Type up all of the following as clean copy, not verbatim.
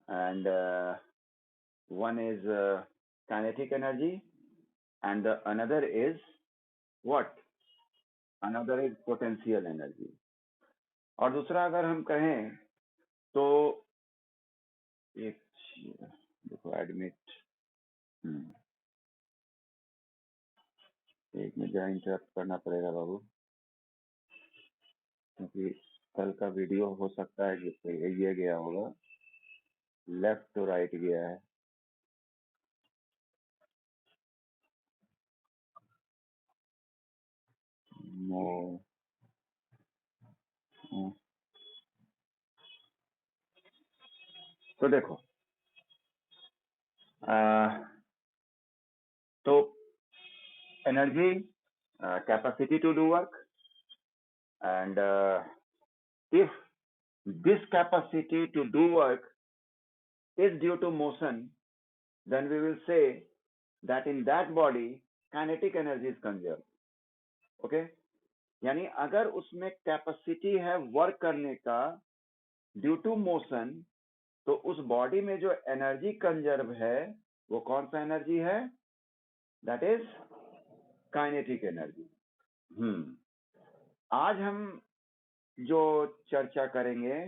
and one is kinetic energy, and the another is what? Another is potential energy. और दूसरा अगर हम कहें तो एक देखो एडमिट एक मिनट जरा इंटरप्ट करना पड़ेगा बाबू, क्योंकि कल का वीडियो हो सकता है कि ये गया होगा, लेफ्ट टू राइट गया है। नो तो देखो तो energy, capacity to do work, and if this capacity to do work is due to motion, then we will say that in that body kinetic energy is conserved. Okay, यानी अगर उसमें capacity है work करने का due to motion, तो उस body में जो एनर्जी कंजर्व है वो कौन सा एनर्जी है? That is kinetic energy. आज हम जो चर्चा करेंगे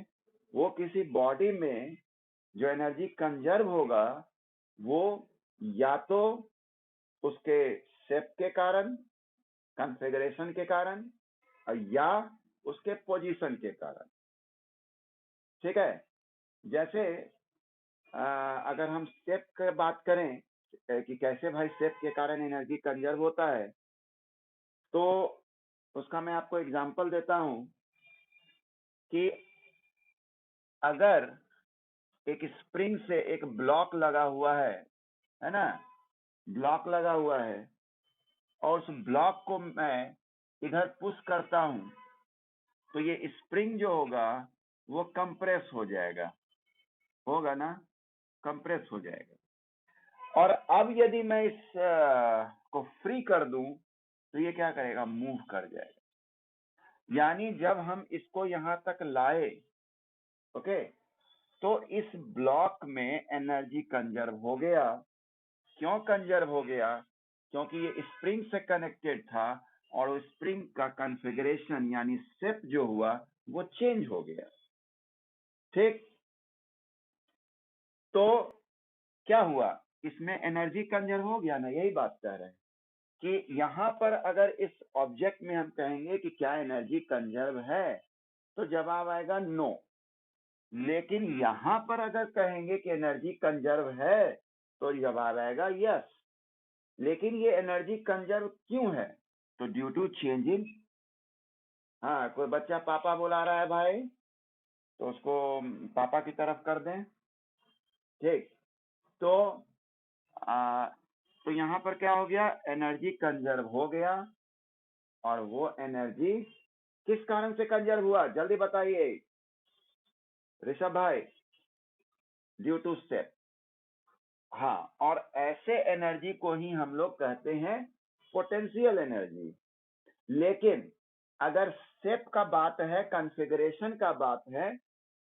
वो किसी बॉडी में जो एनर्जी कंजर्व होगा वो या तो उसके शेप के कारण, कॉन्फ़िगरेशन के कारण, या उसके पोजीशन के कारण। ठीक है, जैसे अगर हम शेप की बात करें कि कैसे भाई शेप के कारण एनर्जी कंजर्व होता है, तो उसका मैं आपको एग्जांपल देता हूं कि अगर एक स्प्रिंग से एक ब्लॉक लगा हुआ है ना, ब्लॉक लगा हुआ है, और उस ब्लॉक को मैं इधर पुश करता हूं तो ये स्प्रिंग जो होगा वो कंप्रेस हो जाएगा, होगा ना, कंप्रेस हो जाएगा। और अब यदि मैं इस को फ्री कर दूं तो ये क्या करेगा? मूव कर जाएगा। यानी जब हम इसको यहां तक लाए, ओके, तो इस ब्लॉक में एनर्जी कंजर्व हो गया। क्यों कंजर्व हो गया? क्योंकि ये स्प्रिंग से कनेक्टेड था और वो स्प्रिंग का कॉन्फ़िगरेशन यानी शेप जो हुआ वो चेंज हो गया। ठीक, तो क्या हुआ? इसमें एनर्जी कंजर्व हो गया ना, यही बात कह रहे हैं कि यहाँ पर अगर इस ऑब्जेक्ट में हम कहेंगे कि क्या एनर्जी कंजर्व है, तो जवाब आएगा नो। लेकिन यहाँ पर अगर कहेंगे कि एनर्जी कंजर्व है तो जवाब आएगा यस। लेकिन ये एनर्जी कंजर्व क्यों है? तो ड्यू टू चेंज इन, हाँ, कोई बच्चा पापा बुला रहा है भाई, तो उसको पापा की तरफ कर दें। ठीक, तो तो यहाँ पर क्या हो गया? एनर्जी कंजर्व हो गया, और वो एनर्जी किस कारण से कंजर्व हुआ? जल्दी बताइए ऋषभ भाई। Due to step. हाँ, और ऐसे एनर्जी को ही हम लोग कहते हैं पोटेंशियल एनर्जी। लेकिन अगर शेप का बात है, कॉन्फ़िगरेशन का बात है,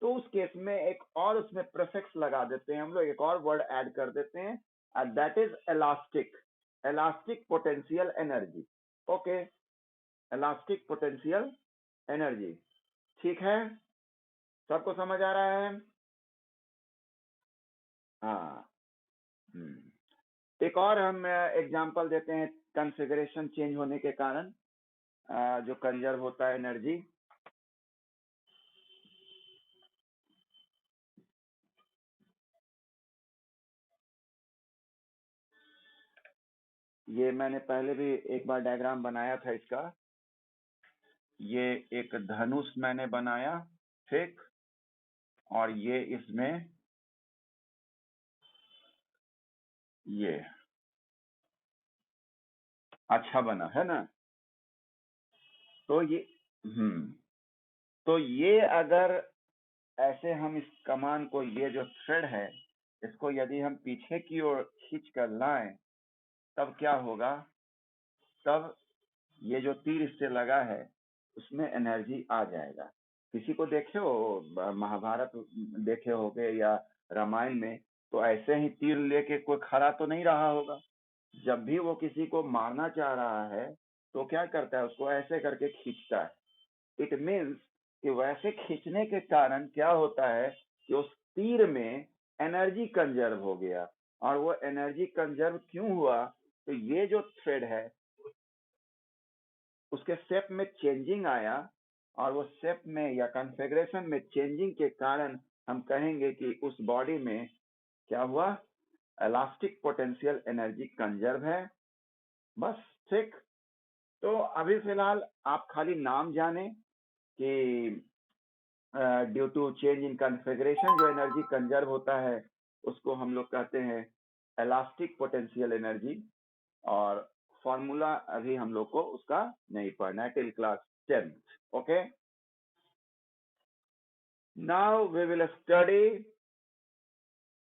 तो उस केस में एक और उसमें प्रीफिक्स लगा देते हैं हम लोग, एक और वर्ड ऐड कर देते हैं, and that is elastic, elastic potential energy. Okay, elastic potential energy। ठीक है, सबको समझ आ रहा है? हाँ। एक और हम एग्जांपल देते हैं कॉन्फ़िगरेशन चेंज होने के कारण जो कंजर्व होता है एनर्जी। ये मैंने पहले भी एक बार डायग्राम बनाया था इसका। ये एक धनुष मैंने बनाया, ठीक, और ये इसमें ये अच्छा बना है ना। तो ये तो ये अगर ऐसे हम इस कमान को, ये जो थ्रेड है, इसको यदि हम पीछे की ओर खींच कर लाएं, तब क्या होगा? तब ये जो तीर इससे लगा है उसमें एनर्जी आ जाएगा। किसी को देखे हो महाभारत देखे होगे या रामायण में, तो ऐसे ही तीर लेके कोई खड़ा तो नहीं रहा होगा। जब भी वो किसी को मारना चाह रहा है तो क्या करता है, उसको ऐसे करके खींचता है। इट मीन्स कि वैसे खींचने के कारण क्या होता है कि उस तीर में एनर्जी कंजर्व हो गया। और वो एनर्जी कंजर्व क्यों हुआ, तो ये जो थ्रेड है उसके शेप में चेंजिंग आया, और वो शेप में या कॉन्फ़िगरेशन में चेंजिंग के कारण हम कहेंगे कि उस बॉडी में क्या हुआ, इलास्टिक पोटेंशियल एनर्जी कंजर्व है। बस ठीक। तो अभी फिलहाल आप खाली नाम जाने कि due to change in configuration जो एनर्जी कंजर्व होता है उसको हम लोग कहते हैं इलास्टिक पोटेंशियल एनर्जी। और फॉर्मूला अभी हम लोग को उसका नहीं पढ़ना है till class 10th। Okay, now we will study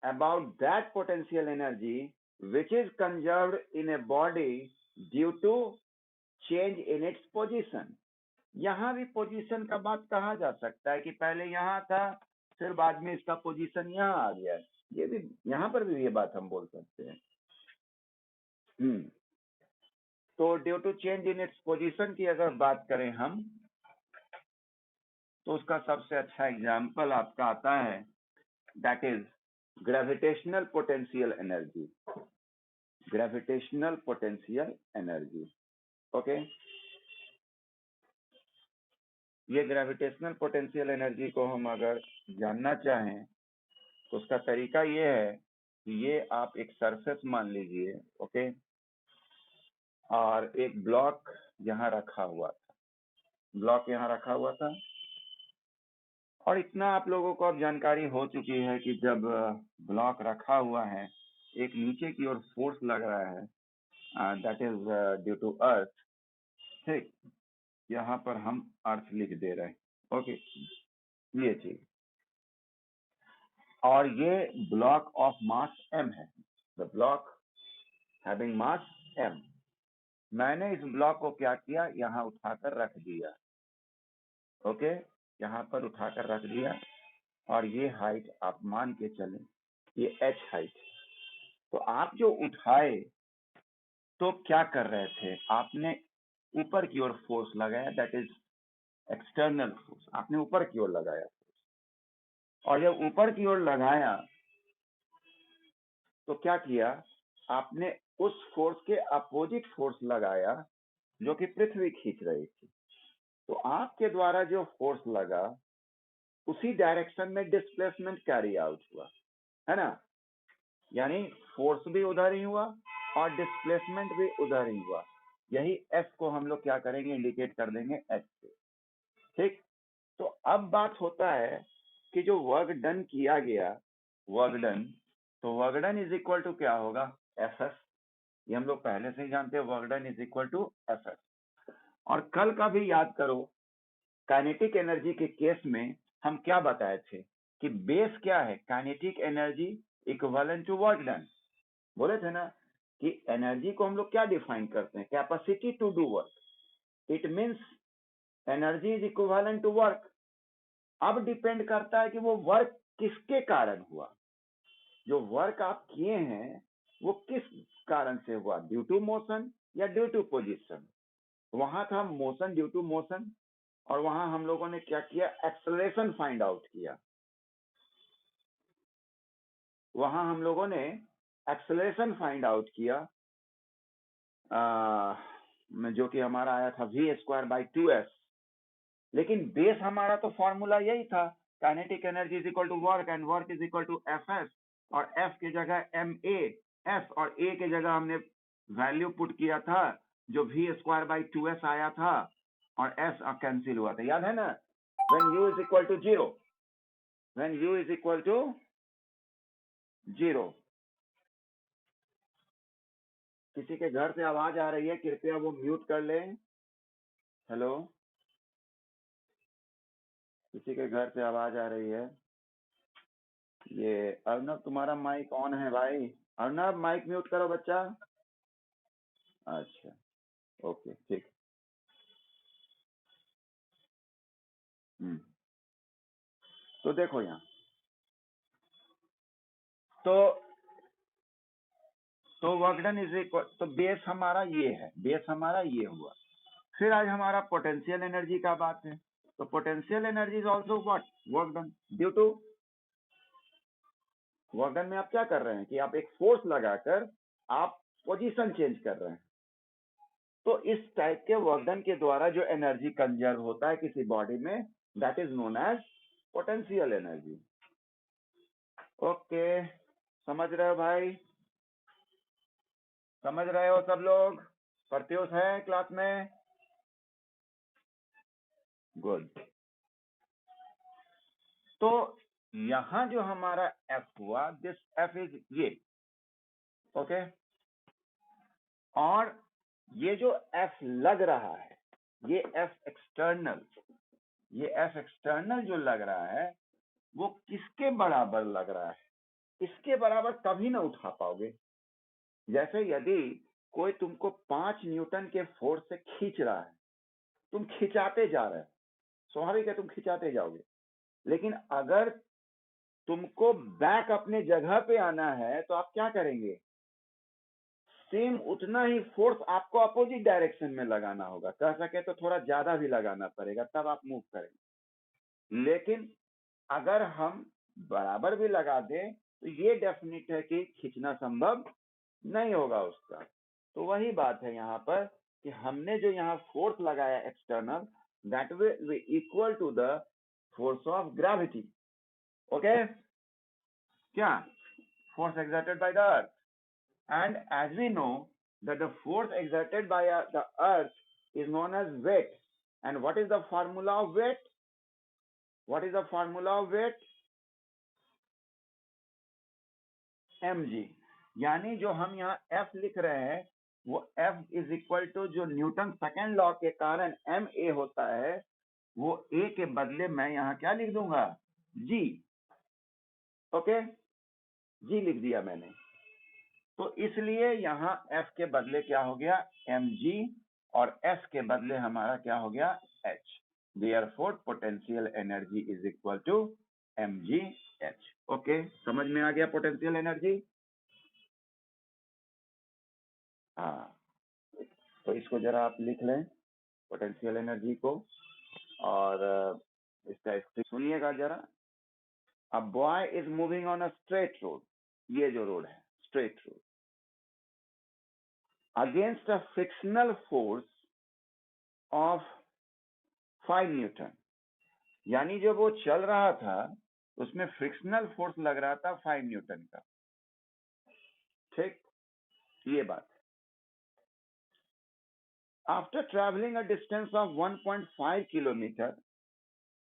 about that potential energy which is conserved in a body due to change in its position। यहाँ भी पोजीशन का बात कहा जा सकता है कि पहले यहाँ था, फिर बाद में इसका पोजीशन यहाँ आ गया। ये भी यहाँ पर भी ये बात हम बोल सकते हैं। तो due to change in its position की अगर बात करें हम, तो उसका सबसे अच्छा एग्जाम्पल आपका आता है, that is gravitational potential energy. Gravitational potential energy, okay. ये ग्रेविटेशनल पोटेंशियल एनर्जी को हम अगर जानना चाहें तो उसका तरीका ये है कि ये आप एक सरफेस मान लीजिए, ओके, और एक ब्लॉक यहाँ रखा हुआ था, ब्लॉक यहाँ रखा हुआ था। और इतना आप लोगों को अब जानकारी हो चुकी है कि जब ब्लॉक रखा हुआ है, एक नीचे की ओर फोर्स लग रहा है, that is due to earth. ठीक, यहाँ पर हम अर्थ लिख दे रहे हैं, ओके, ये चीज। और ये ब्लॉक ऑफ मास m है, the block having mass m। मैंने इस ब्लॉक को क्या किया, यहाँ उठाकर रख दिया, ओके, यहाँ पर उठाकर रख दिया। और ये हाइट आप मान के चलें, ये h हाइट। तो आप जो उठाए तो क्या कर रहे थे, आपने ऊपर की ओर फोर्स लगाया, दैट इज एक्सटर्नल फोर्स, आपने ऊपर की ओर लगाया। और जब ऊपर की ओर लगाया तो क्या किया, आपने उस फोर्स के अपोजिट फोर्स लगाया जो कि पृथ्वी खींच रही थी। तो आपके द्वारा जो फोर्स लगा उसी डायरेक्शन में डिस्प्लेसमेंट कैरी आउट हुआ, है ना। यानी फोर्स भी उधर ही हुआ और डिस्प्लेसमेंट भी उधर ही हुआ। यही एफ को हम लोग क्या करेंगे, इंडिकेट कर देंगे एच से। ठीक, तो अब बात होता है कि जो वर्क डन किया गया, वर्क डन, तो work done is equal to क्या होगा, एफ एस। ये हम लोग पहले से ही जानते हैं, work done is equal to F S. और कल का भी याद करो, काइनेटिक एनर्जी के केस में हम क्या बताए थे कि बेस क्या है, kinetic energy equivalent to work done. बोले थे ना कि एनर्जी को हम लोग क्या डिफाइन करते हैं, capacity to do work. It means energy is equivalent to work. अब डिपेंड करता है कि वो वर्क किसके कारण हुआ, जो वर्क आप किए हैं वो किस कारण से हुआ, ड्यू टू मोशन या ड्यू टू पोजिशन। वहां था मोशन, ड्यू टू मोशन, और वहां हम लोगों ने क्या किया, एक्सेलरेशन फाइंड आउट किया। वहां हम लोगों ने एक्सेलरेशन फाइंड आउट किया, जो कि हमारा आया था v²/2s। लेकिन बेस हमारा तो फॉर्मूला यही था, kinetic energy is equal to work and work is equal to F S. और एफ की जगह एम ए, एफ और ए की जगह हमने वैल्यू पुट किया था जो v²/2s आया था, और एस कैंसिल हुआ था, याद है ना। When u is equal to 0, when u is equal to 0। किसी के घर से आवाज आ रही है, कृपया वो म्यूट कर लें। हेलो, किसी के घर से आवाज आ रही है। ये अर्नब, तुम्हारा माइक ऑन है भाई। अर्नब, माइक म्यूट करो बच्चा। अच्छा, ओके, ठीक। तो देखो यहाँ तो वर्क डन इज इक्वल, तो बेस हमारा ये है, बेस हमारा ये हुआ। फिर आज हमारा पोटेंशियल एनर्जी का बात है। तो potential energy is also what, work done. Due to work done में आप क्या कर रहे हैं कि आप एक फोर्स लगाकर आप पोजीशन चेंज कर रहे हैं। तो इस टाइप के वर्क डन के द्वारा जो एनर्जी कंजर्व होता है किसी बॉडी में, that is known as potential energy. Okay, समझ रहे हो भाई? समझ रहे हो सब लोग? प्रत्युष है क्लास में? गुड। तो यहां जो हमारा एफ हुआ, दिस एफ इज ये, ओके। और ये जो एफ लग रहा है, ये एफ एक्सटर्नल, ये एफ एक्सटर्नल जो लग रहा है वो किसके बराबर लग रहा है? इसके बराबर कभी ना उठा पाओगे। जैसे यदि कोई तुमको 5 न्यूटन के फोर्स से खींच रहा है, तुम खिंचाते जा रहे हो, स्वाभाविक है तुम खिंचाते जाओगे। लेकिन अगर तुमको बैक अपने जगह पे आना है तो आप क्या करेंगे? सेम उतना ही फोर्स आपको अपोजिट डायरेक्शन में लगाना होगा। कह सके तो थोड़ा ज्यादा भी लगाना पड़ेगा, तब आप मूव करेंगे। लेकिन अगर हम बराबर भी लगा दें तो ये डेफिनेट है कि खींचना संभव नहीं होगा उसका। तो वही बात है यहाँ पर कि हमने जो यहाँ फोर्स लगाया external, that will be equal to the force of gravity. Okay, क्या? Force exerted by the earth, and as we know that the force exerted by the earth is known as weight. And what is the formula of weight? What is the formula of weight? mg। यानी जो हम यहाँ f लिख रहे हैं वो f is equal to जो Newton second law के कारण ma होता है, वो a के बदले मैं यहाँ क्या लिख दूंगा? g। ओके, g लिख दिया मैंने। तो इसलिए यहाँ f के बदले क्या हो गया? mg, और s के बदले हमारा क्या हो गया? h। Therefore potential energy is equal to mgh। Okay, समझ में आ गया पोटेंशियल एनर्जी? हाँ, तो इसको जरा आप लिख लें पोटेंशियल एनर्जी को, और इसका स्क्रिप्ट सुनिएगा जरा। A boy is moving on a straight road, ये जो रोड है straight road, against a frictional force of 5 Newton. यानी जब वो चल रहा था उसमें फ्रिक्शनल फोर्स लग रहा था 5 न्यूटन का। ठीक, ये बात। After travelling a distance of 1.5 kilometre,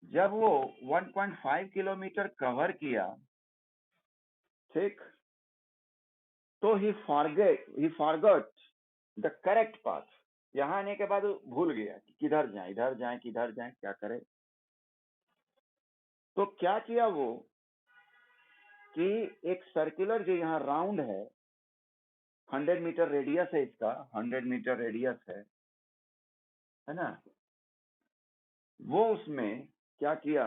जब वो 1.5 किलोमीटर कवर किया, ठीक, तो ही फॉरगॉट द करेक्ट पाथ। यहां आने के बाद भूल गया कि किधर जाए, इधर जाए किधर जाए, क्या करे। तो क्या किया वो कि एक सर्कुलर जो यहाँ राउंड है, 100 मीटर रेडियस है इसका, 100 मीटर रेडियस है ना, वो उसमें क्या किया?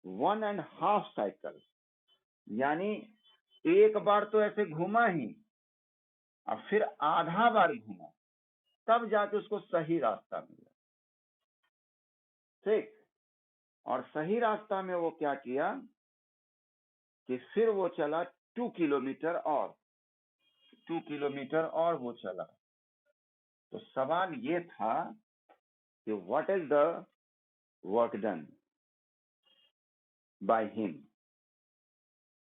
1.5 साइकिल, यानी एक बार तो ऐसे घूमा ही और फिर आधा बार घूमा, तब जाके उसको सही रास्ता मिला। ठीक, और सही रास्ता में वो क्या किया कि फिर वो चला 2 किलोमीटर और 2 किलोमीटर और वो चला। तो सवाल ये था कि what is the work done by him,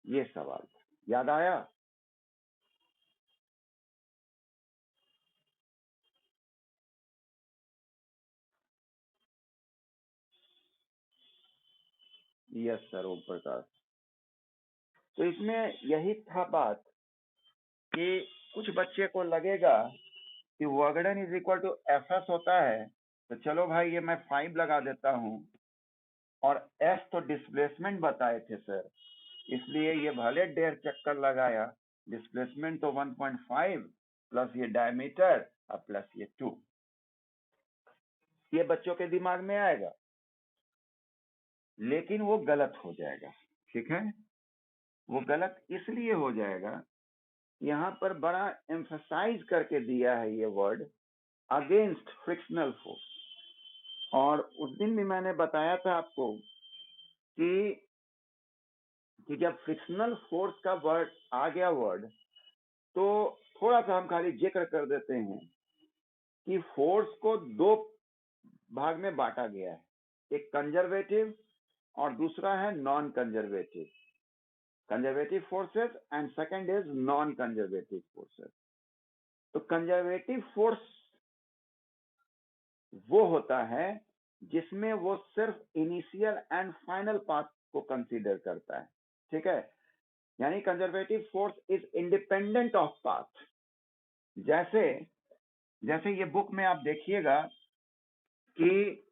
ये सवाल था। याद आया? Yes sir, Om Prakash. तो इसमें यही था बात कि कुछ बच्चे को लगेगा कि work done is equal to F S होता है, तो चलो भाई ये मैं 5 लगा देता हूं, और एफ तो डिस्प्लेसमेंट बताए थे सर, इसलिए ये भले 1.5 चक्कर लगाया, डिस्प्लेसमेंट तो 1.5 प्लस ये डायमीटर और प्लस ये 2, ये बच्चों के दिमाग में आएगा, लेकिन वो गलत हो जाएगा। ठीक है, वो गलत इसलिए हो जाएगा, यहाँ पर बड़ा एम्फसाइज करके दिया है ये वर्ड अगेंस्ट फ्रिक्शनल फोर्स। और उस दिन भी मैंने बताया था आपको कि जब फ्रिक्शनल फोर्स का वर्ड आ गया वर्ड, तो थोड़ा सा हम खाली जिक्र कर देते हैं कि फोर्स को दो भाग में बांटा गया है, एक कंजर्वेटिव और दूसरा है non conservative. Conservative forces and second is non conservative forces. तो कंजर्वेटिव फोर्स वो होता है जिसमें वो सिर्फ इनिशियल एंड फाइनल पाथ को कंसीडर करता है, ठीक है। यानी conservative force is independent of path. जैसे जैसे ये बुक में आप देखिएगा कि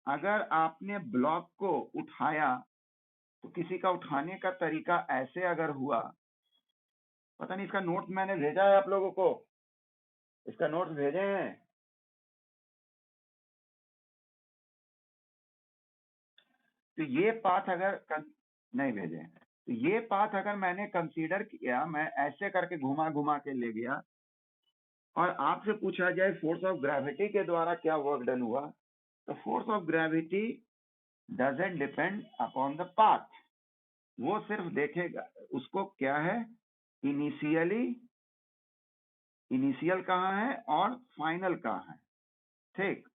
अगर आपने ब्लॉक को उठाया तो किसी का उठाने का तरीका ऐसे अगर हुआ, पता नहीं इसका नोट मैंने भेजा है आप लोगों को, इसका नोट भेजे हैं। तो ये पाथ अगर नहीं भेजे, तो ये पाथ अगर मैंने कंसीडर किया, मैं ऐसे करके घुमा घुमा के ले गया और आपसे पूछा जाए फोर्स ऑफ ग्रेविटी के द्वारा क्या वर्क डन हुआ, तो force of gravity doesn't depend upon the path. वो सिर्फ देखेगा उसको क्या है, इनिशियल कहाँ है और फाइनल कहाँ है, ठीक।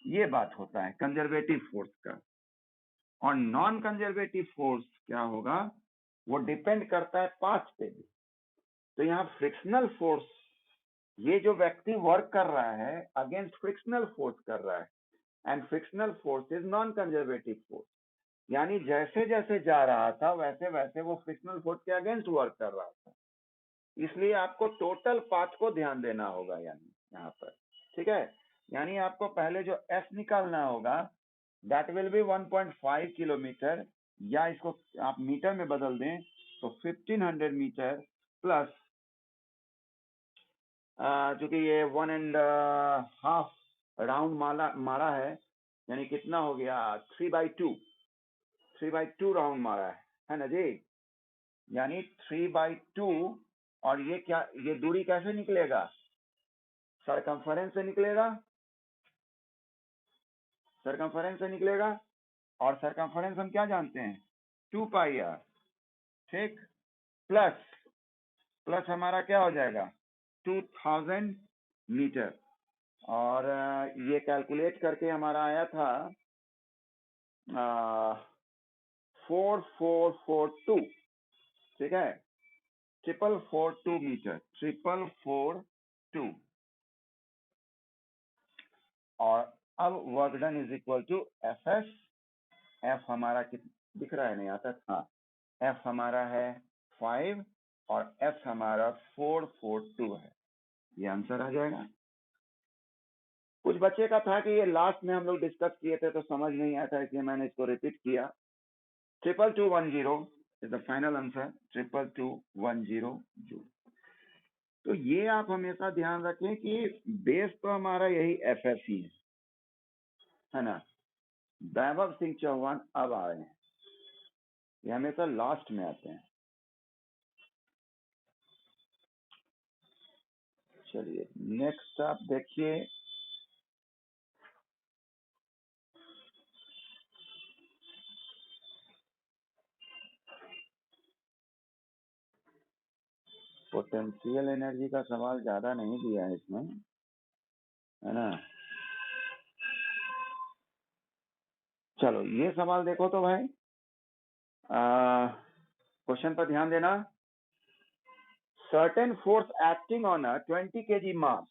ये बात होता है कंजर्वेटिव फोर्स का। और नॉन कंजर्वेटिव फोर्स क्या होगा, वो डिपेंड करता है पाथ पे भी। तो यहाँ फ्रिक्शनल फोर्स, ये जो व्यक्ति वर्क कर रहा है अगेंस्ट फ्रिक्शनल फोर्स कर रहा है, and frictional force is non conservative force. यानी जैसे जैसे जा रहा था वैसे वैसे वो फ्रिक्शनल फोर्स के अगेंस्ट वर्क कर रहा था। इसलिए आपको टोटल पाथ को ध्यान देना होगा, यानी यहाँ पर, ठीक है। यानी आपको पहले जो एफ निकालना होगा, दैट विल बी 1.5 किलोमीटर, या इसको आप मीटर में बदल दें तो 1500 मीटर प्लस, चूंकि ये 1.5 राउंड मारा है, यानी कितना हो गया 3/2 राउंड मारा है ना जी। यानी 3/2, और ये क्या, ये दूरी कैसे निकलेगा, सरकमफरेंस से निकलेगा, सरकमफरेंस से निकलेगा। और सरकमफरेंस हम क्या जानते हैं, 2πr, ठीक। प्लस हमारा क्या हो जाएगा 2000 मीटर। और ये कैलकुलेट करके हमारा आया था 4442, ठीक है, 4442 मीटर, 4442। और अब work done is equal to F S. F हमारा दिख रहा है नहीं आता, हाँ, एफ हमारा है 5 और एफ हमारा 442 है। ये आंसर आ जाएगा। कुछ बच्चे का था कि ये लास्ट में हम लोग डिस्कस किए थे तो समझ नहीं आया था, इसलिए मैंने इसको रिपीट किया। 22210 is the final answer, 22210 joule. तो ये आप हमेशा ध्यान रखें कि बेस तो हमारा यही एफ एस ही है ना। वैभव सिंह चौहान अब आ रहे हैं, ये हमेशा लास्ट में आते हैं। चलिए नेक्स्ट आप देखिए, पोटेंशियल एनर्जी का सवाल ज्यादा नहीं दिया है इसमें, है ना। चलो ये सवाल देखो तो भाई, क्वेश्चन पर ध्यान देना। Certain force acting on a 20 kg मास,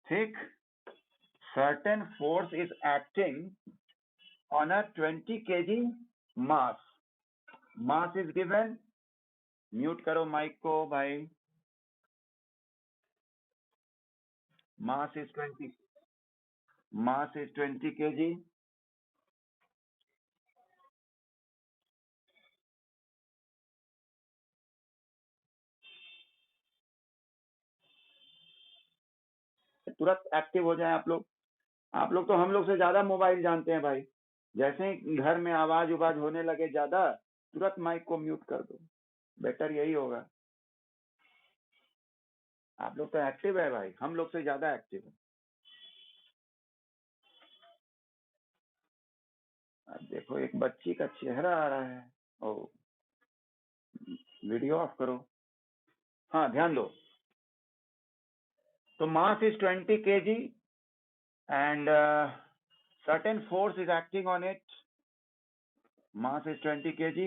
ठीक। Certain force is acting on a 20 kg mass. Mass is given, mute करो माइक को भाई। Mass is 20 kg। तुरंत एक्टिव हो जाए आप लोग तो हम लोग से ज्यादा मोबाइल जानते हैं भाई, जैसे ही घर में आवाज उबाज होने लगे ज्यादा, तुरंत माइक को म्यूट कर दो, बेटर यही होगा। आप लोग तो एक्टिव है भाई, हम लोग से ज्यादा एक्टिव है। अब देखो एक बच्ची का चेहरा आ रहा है। ओ, वीडियो ऑफ करो। हाँ ध्यान दो। तो mass is 20 kg and certain force is acting on it. Mass is 20 kg.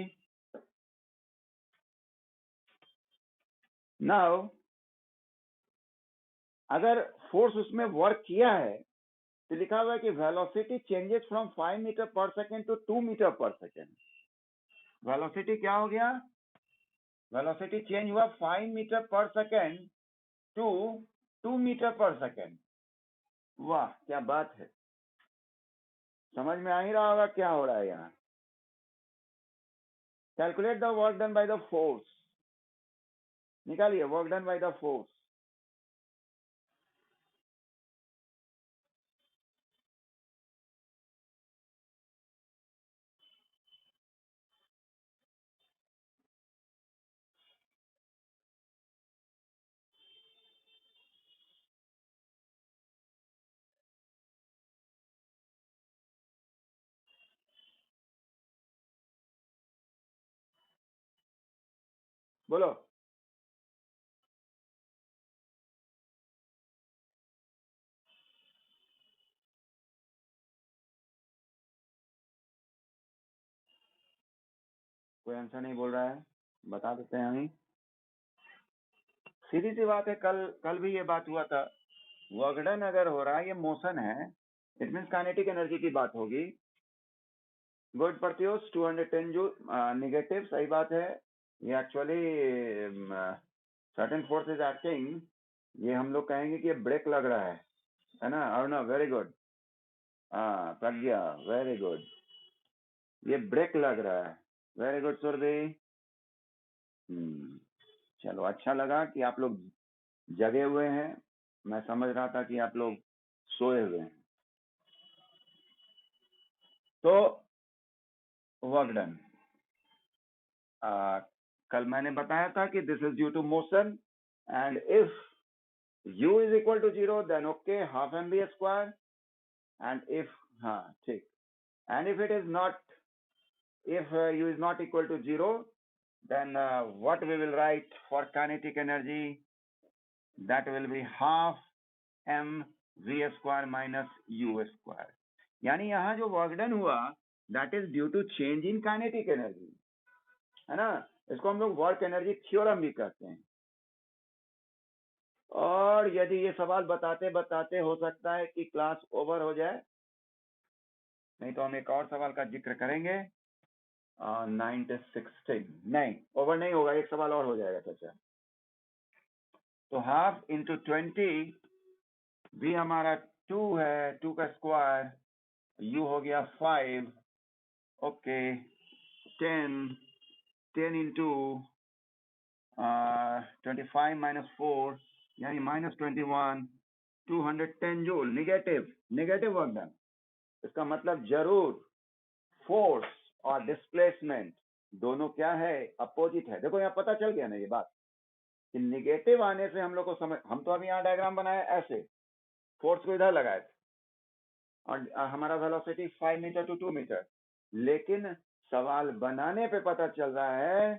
Now अगर फोर्स उसमें वर्क किया है तो लिखा हुआ है कि वेलोसिटी चेंजेस फ्रॉम 5 मीटर पर सेकेंड टू 2 मीटर पर सेकेंड। वेलोसिटी क्या हो गया? वेलोसिटी चेंज हुआ 5 मीटर पर सेकेंड टू 2 मीटर पर सेकेंड। वाह क्या बात है, समझ में आ ही रहा होगा क्या हो रहा है यहाँ। Calculate the work done by the force, निकालिए work done by the force. बोलो। कोई आंसर नहीं बोल रहा है, बता देते हैं हम ही। सीधी सी बात है, कल भी ये बात हुआ था। वर्क डन अगर हो रहा है, ये मोशन है, इट मीन्स काइनेटिक एनर्जी की बात होगी। गुड प्रत्युष 210 जूल नेगेटिव, सही बात है। ये actually certain force is acting, ये हम लोग कहेंगे कि ये ब्रेक लग रहा है ना? अर्णव वेरी गुड, हाँ प्रज्ञा वेरी गुड, ये ब्रेक लग रहा है। Very good Surabhi. चलो अच्छा लगा कि आप लोग जगे हुए हैं, मैं समझ रहा था कि आप लोग सोए हुए हैं। तो वर्क डन, कल मैंने बताया था कि this is due to motion and if u is equal to 0 then okay half mv square, and if हाँ ठीक, and if it is not, if u is not equal to 0 then what we will write for kinetic energy, that will be half mv square minus u square। यानी यहाँ जो work done हुआ that is due to change in kinetic energy, है ना? इसको हम लोग work energy theorem भी कहते हैं। और यदि ये सवाल बताते बताते हो सकता है कि क्लास ओवर हो जाए, नहीं तो हम एक और सवाल का जिक्र करेंगे। 9-16 नहीं, ओवर नहीं होगा, एक सवाल और हो जाएगा चाचा। तो हाफ इंटू 20 भी हमारा 2 है, 2 का स्क्वायर, u हो गया 5, ओके 10 इंटू 25 माइनस 4 यानी -21, 210 जूल। नेगेटिव वर्क डन, इसका मतलब जरूर फोर्स और डिस्प्लेसमेंट दोनों क्या है? अपोजिट है। देखो यहाँ पता चल गया ना ये बात कि निगेटिव आने से हम लोग को समझ, हम तो अभी यहाँ डायग्राम बनाए ऐसे, फोर्स को इधर लगाए थे और हमारा वेलोसिटी 5 मीटर टू 2 मीटर, लेकिन सवाल बनाने पे पता चल रहा है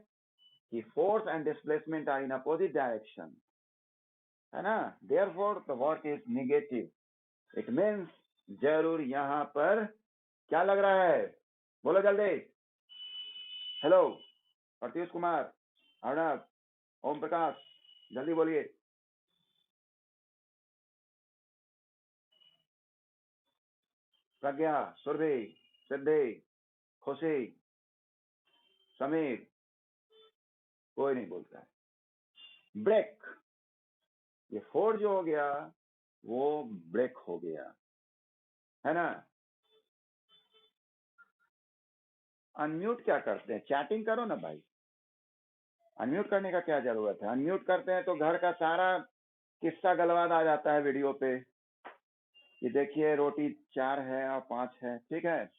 कि force and displacement are in opposite direction, है ना? Therefore the work is negative. It means जरूर यहाँ पर क्या लग रहा है? बोलो जल्दी। हेलो प्रत्युष कुमार, अर्णव, ओम प्रकाश, जल्दी बोलिए। प्रज्ञा, सुरभि, सिद्धि, खुशी, समीर, कोई नहीं बोलता है। ब्रेक, ये फोर्स जो हो गया वो ब्रेक हो गया, है ना? अनम्यूट क्या करते हैं? चैटिंग करो ना भाई, अनम्यूट करने का क्या जरूरत है? अनम्यूट करते हैं तो घर का सारा किस्सा गलवाद आ जाता है वीडियो पे कि देखिए रोटी 4 है और 5 है, ठीक है?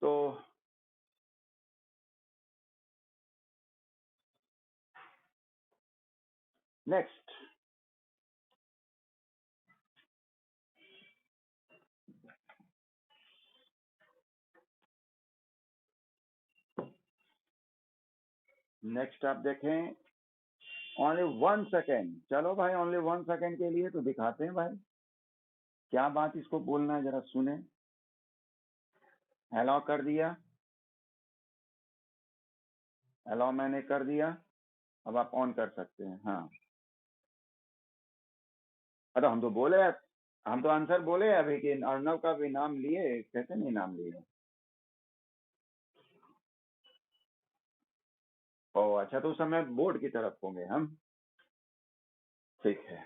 तो नेक्स्ट आप देखें, ओनली 1 सेकेंड। चलो भाई, ओनली 1 सेकेंड के लिए तो दिखाते हैं भाई, क्या बात इसको बोलना है, जरा सुने। अलाउ कर दिया, अलाउ मैंने कर दिया, अब आप ऑन कर सकते हैं। हाँ, अरे हम तो बोले, हम तो आंसर बोले अभी कि अर्नव का भी नाम लिए, कैसे नहीं नाम लिए? ओ अच्छा, तो उस समय बोर्ड की तरफ होंगे हम। ठीक है,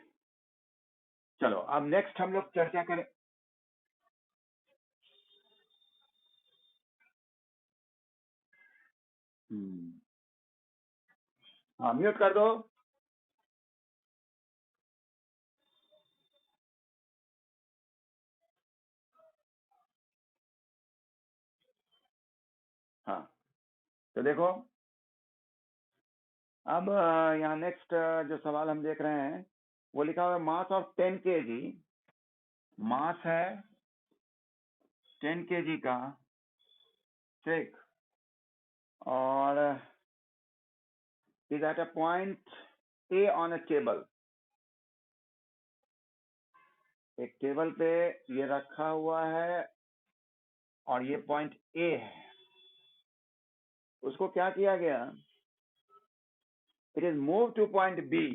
चलो अब नेक्स्ट हम लोग चर्चा करें। हाँ, म्यूट कर दो। हाँ, तो देखो, अब यहाँ नेक्स्ट जो सवाल हम देख रहे हैं, वो लिखा हुआ है मास ऑफ 10 kg। मास है 10 kg का, ठीक, और is at a point A on a table. एक टेबल पे ये रखा हुआ है और ये पॉइंट ए है। उसको क्या किया गया? It is move to point B.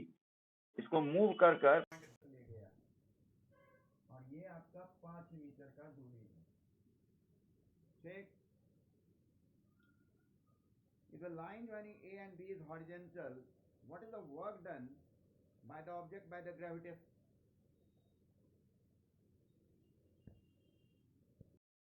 इसको मूव कर कर ले गया, और ये आपका 5 मीटर का दूरी है, ठीक। If a line joining A and B is horizontal, what is the work done by the object by the